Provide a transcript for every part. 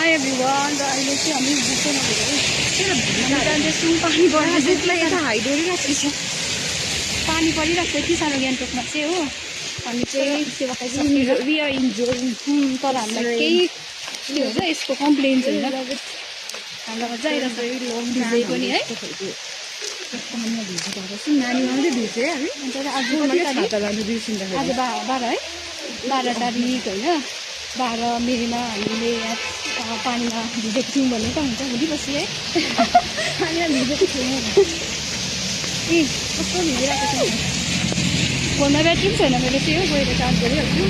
high everyone र अहिले चाहिँ हामी जाँदैछौँ पानी पर्दैछ हाई डोरिरहेको छ पानी परिरहेको छ यति साह्रो गान्तोकमा चाहिँ हो हामी चाहिँ वी आर इन्जोइङ तर हामीलाई केही के हुन्छ यसको कम्प्लेन छैन हामीलाई मजा आइरहेको छ भिजै पनि है नानी आउँदै भिज्यो है आज आज 12 है 12 तारिक होइन 12 मेमा हामीले यहाँ पानीमा भिजेको थियौँ भन्ने त हुन्छ भोलिपछि है पानीमा भिजेको थियौँ ए कस्तो भिजिरहेको छ फोनमा ब्याट्री पनि छैन मैले चाहिँ गएर चार्ज गरिहाल्छु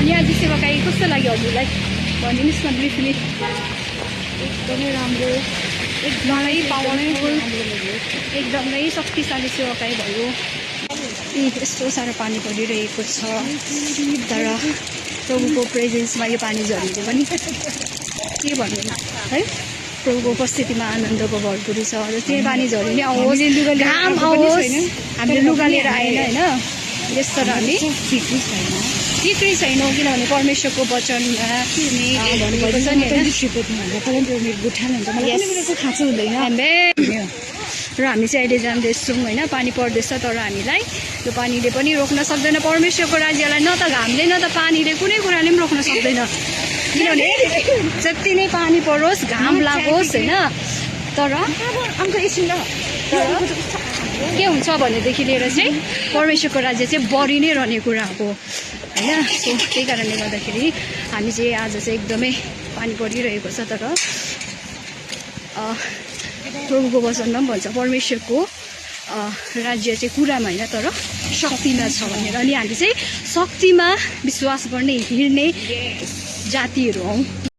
अनि आज सेवाकाई कस्तो लाग्यो हजुरलाई भनिदिनुहोस् न ब्रिफली एकदमै राम्रो एकदमै पावरफुल एकदमै शक्तिशाली सेवाकाई भयो यस्तो साह्रो पानी परिरहेको छ तर प्रभुको प्रेजेन्समा यो पानी झरेको पनि के भन्नु है प्रभुको उपस्थितिमा आनन्दको भरपुरी छ र त्यही पानी झरी नै आओस् घाम आओस् हामीले लुगा लिएर आएन होइन यस तर हामी फिक्री छैनौँ किनभने परमेश्वरको वचनमा भन्नुपर्छ नि होइन खाँचो हुँदैन र हामी चाहिँ अहिले जाँदैछौँ होइन पानी पर्दैछ तर हामीलाई यो पानीले पनि रोक्न सक्दैन परमेश्वरको राज्यलाई न त घामले न त पानीले कुनै कुराले पनि रोक्न सक्दैन किनभने जति नै पानी परोस् घाम लागोस् होइन तर के हुन्छ भनेदेखि लिएर चाहिँ परमेश्वरको राज्य चाहिँ बढी नै रहने कुरा हो होइन सो त्यही कारणले गर्दाखेरि हामी चाहिँ आज चाहिँ एकदमै पानी परिरहेको छ तर प्रभुको वचनमा पनि भन्छ परमेश्वरको राज्य चाहिँ कुरामा होइन तर शक्तिमा छ भनेर अनि हामी चाहिँ शक्तिमा विश्वास गर्ने हिँड्ने जातिहरू हौँ